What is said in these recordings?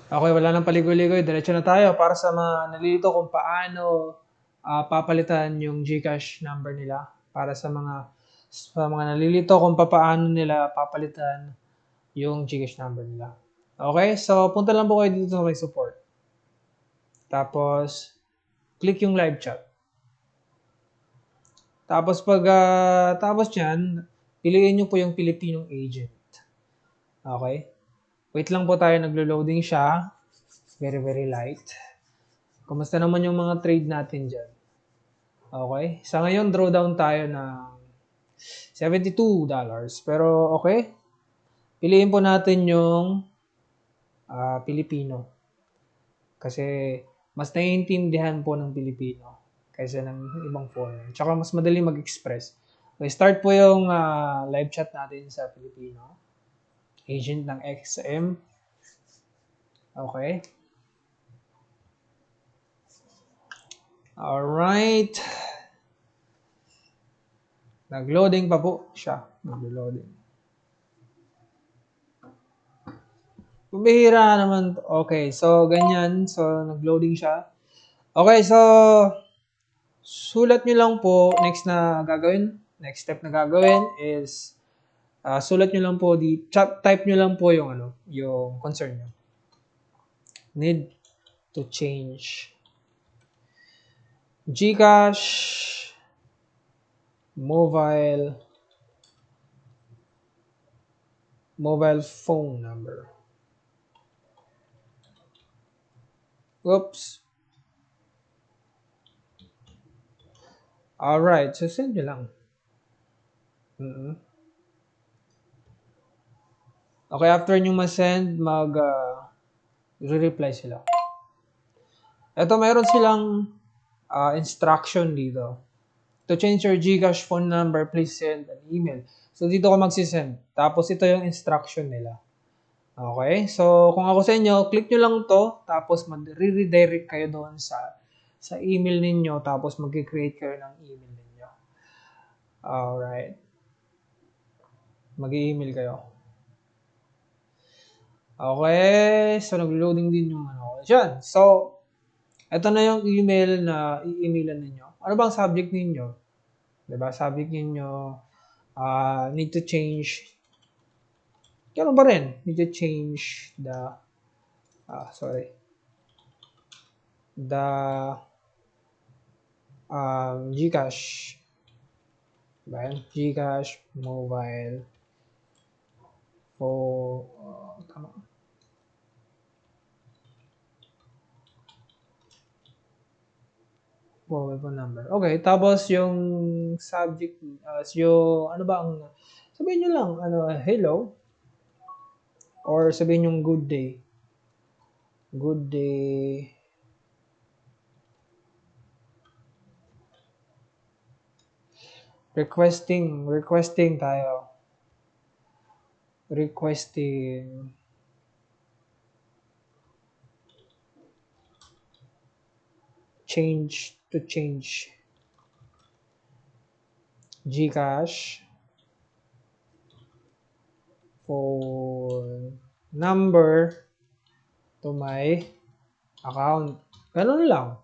Okay, wala nang paligoy-ligoy, diretso na tayo para sa mga nalilito kung paano papalitan yung GCash number nila para sa mga nalilito kung paano nila papalitan yung GCash number nila. Okay, so punta lang po kayo dito sa may support. Tapos click yung live chat. Tapos tapos diyan, piliin niyo po yung Filipinong agent. Okay? Wait lang po tayo, naglo-loading siya. Very very light. Kumusta naman yung mga trade natin diyan? Okay? Sa ngayon, drawdown tayo ng $72. Pero okay, piliin po natin yung Pilipino. Kasi mas naiintindihan po ng Pilipino kaysa ng ibang foreigner. Tsaka mas madali mag-express. Okay, start po yung live chat natin sa Pilipino. Agent ng XM. Okay. Alright. Nag-loading pa po siya. Nag-loading. Pumihira naman. Okay, so ganyan. So, nag-loading siya. Okay, so sulat nyo lang po next step na gagawin is sulat nyo lang po type nyo lang po yung concern nyo. Need to change GCash mobile phone number. Oops. Alright, so send nyo lang. Okay, after nyo ma-send, re-reply sila. Ito, mayroon silang instruction dito. To change your GCash phone number, please send an email. So, dito ko magsisend. Tapos, ito yung instruction nila. Okay? So, kung ako sa inyo, click nyo lang to. Tapos, mag-redirect kayo doon sa email ninyo. Tapos, mag-create kayo ng email ninyo. Alright. Mag-email kayo. Okay. So, nag-loading din yung Diyan. So, ito na yung email na i-emailan ninyo. Ano bang subject ninyo? Diba? Subject ninyo, need to change. Ganun ba rin? Need to change the GCash. Diba? GCash mobile tama. Mobile phone number. Okay, tapos yung subject, yung ano ba ang, sabihin nyo lang, hello, or sabihin yung good day. Good day. Requesting tayo. Requesting change GCash phone number to my account. Ganun lang.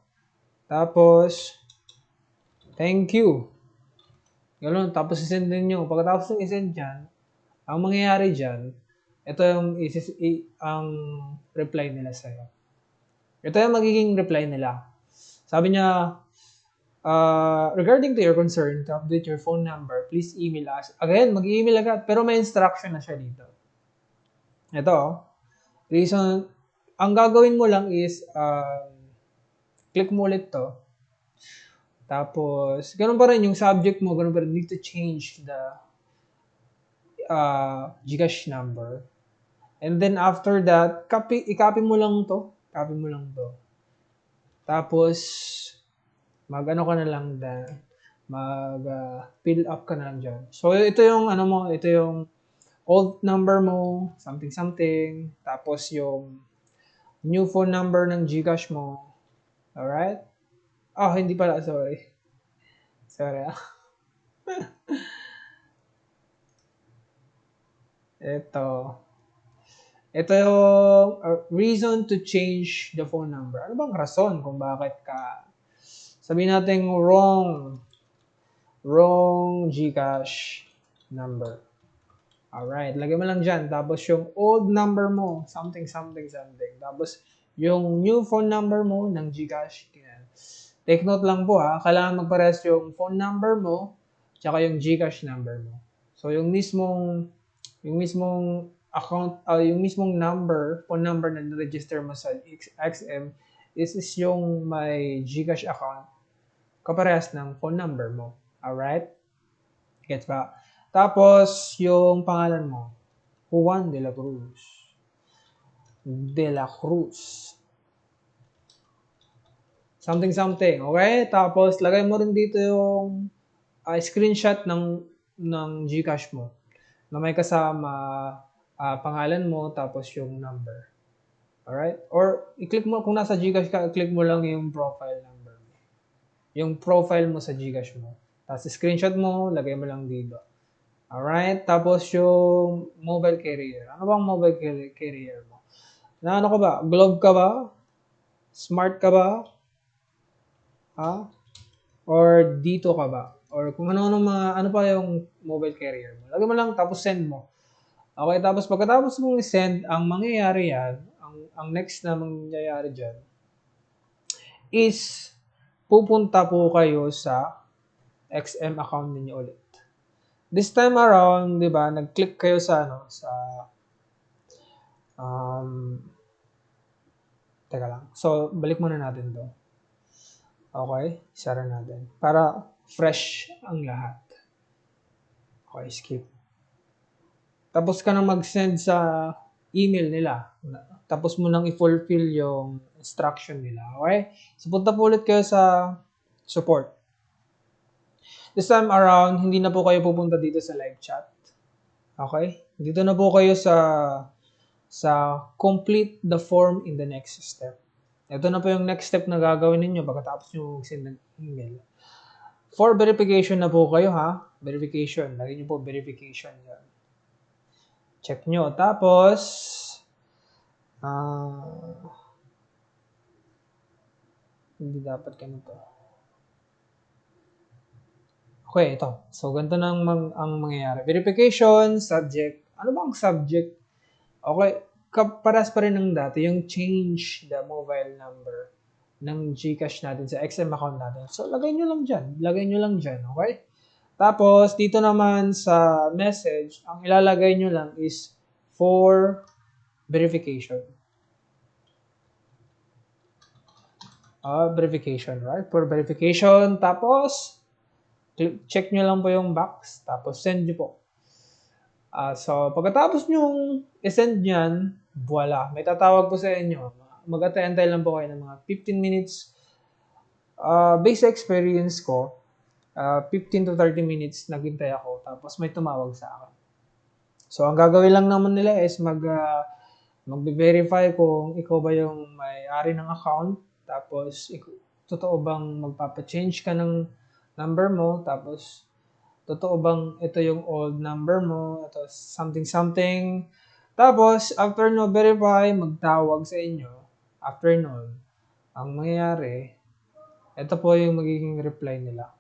Tapos, thank you. Ganun. Tapos, isend din nyo. Pagkatapos ng isend dyan, ang mangyayari dyan, ito yung ang reply nila sa'yo. Ito yung magiging reply nila. Sabi niya, regarding to your concern to update your phone number, please email us. Again, mag-email agad. Pero may instruction na siya dito. Ito, reason, ang gagawin mo lang is, click mo ulit to. Tapos, ganun pa rin yung subject mo, ganun pa rin, need to change the GCash number. And then after that, i-copy mo lang to. Copy mo lang to. Tapos, mag-ano ka na lang fill up ka na lang dyan. So, ito yung ito yung old number mo, something. Tapos yung new phone number ng GCash mo. Alright? Hindi pala, sorry. Sorry Ito. Ito yung reason to change the phone number. Ano bang rason kung bakit ka, sabihin natin wrong GCash number. Alright, lagay mo lang dyan. Tapos yung old number mo, something, something, something. Tapos yung new phone number mo ng GCash. Take note lang po ha, kailangan magparehas yung phone number mo tsaka yung GCash number mo. So yung mismong account, yung mismong number, phone number na register mo sa XM is yung may GCash account kaparehas ng phone number mo. Alright? Gets ba? Tapos, yung pangalan mo, Juan de la Cruz. De la Cruz. Something, something. Okay? Tapos, lagay mo rin dito yung screenshot ng GCash mo na may kasama pangalan mo tapos yung number. Alright? Or, i-click mo, kung nasa GCash ka, i-click mo lang yung profile number mo. Yung profile mo sa GCash mo. Tapos, screenshot mo, lagay mo lang dito. Alright? Tapos, yung mobile carrier. Ano bang mobile carrier mo? Na ano ka ba? Globe ka ba? Smart ka ba? Ha? Or dito ka ba? Or kung ano pa yung mobile carrier mo. Lagay mo lang, tapos send mo. Okay, tapos pagkatapos mong i-send, ang mangyayari yan, ang next na mangyayari dyan, is pupunta po kayo sa XM account ninyo ulit. This time around, di ba, nag-click kayo sa teka lang. So, balik muna natin to. Okay, isara natin. Para fresh ang lahat. Okay, skip. Tapos ka nang mag-send sa email nila. Tapos mo nang i-fulfill yung instruction nila. Okay? So, punta po ulit kayo sa support. This time around, hindi na po kayo pupunta dito sa live chat. Okay? Dito na po kayo sa complete the form in the next step. Ito na po yung next step na gagawin ninyo pagkatapos nyo mag-send ng email. For verification na po kayo ha. Verification. Lagyan nyo po verification yan. Check nyo. Tapos, hindi dapat ganito. Okay, ito. So, ganito na ang mangyayari. Verification, subject. Ano ba ang subject? Okay, kaparas pa rin ng dati, yung change the mobile number ng GCash natin sa XM account natin. So, lagay nyo lang dyan. Lagay nyo lang dyan, okay? Tapos, dito naman sa message, ang ilalagay nyo lang is for verification. Verification, right? For verification. Tapos, check nyo lang po yung box. Tapos, send nyo po. So, pagkatapos nyong i-send nyan, voila, may tatawag po sa inyo. Mag-antay lang po kayo ng mga 15 minutes. Based experience ko, 15 to 30 minutes naghintay ako. Tapos may tumawag sa akin. So, ang gagawin lang naman nila is mag-verify kung ikaw ba yung may-ari ng account. Tapos, totoo bang magpapa-change ka ng number mo. Tapos, totoo bang ito yung old number mo, ito something. Tapos, after no verify, magtawag sa inyo. After nun, ang mangyayari, ito po yung magiging reply nila.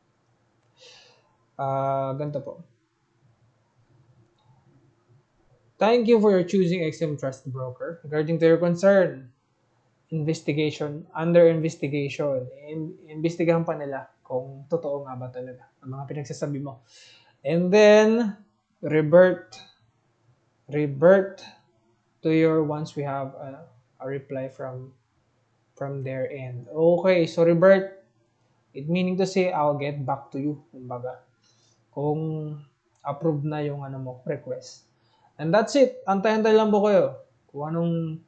Ganito po. Thank you for choosing XM Trust Broker. Regarding to your concern, under investigation. Investigahan pa nila kung totoo nga ba talaga ang mga pinagsasabi mo. And then, revert to your once we have a reply from their end. Okay, so revert, it meaning to say, I'll get back to you, kumbaga. Kung approved na yung request. And that's it. Antay-antay lang po kayo kung anong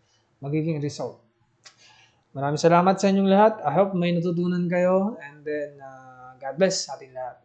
magiging result. Maraming salamat sa inyong lahat. I hope may natutunan kayo. And then, God bless sa ating lahat.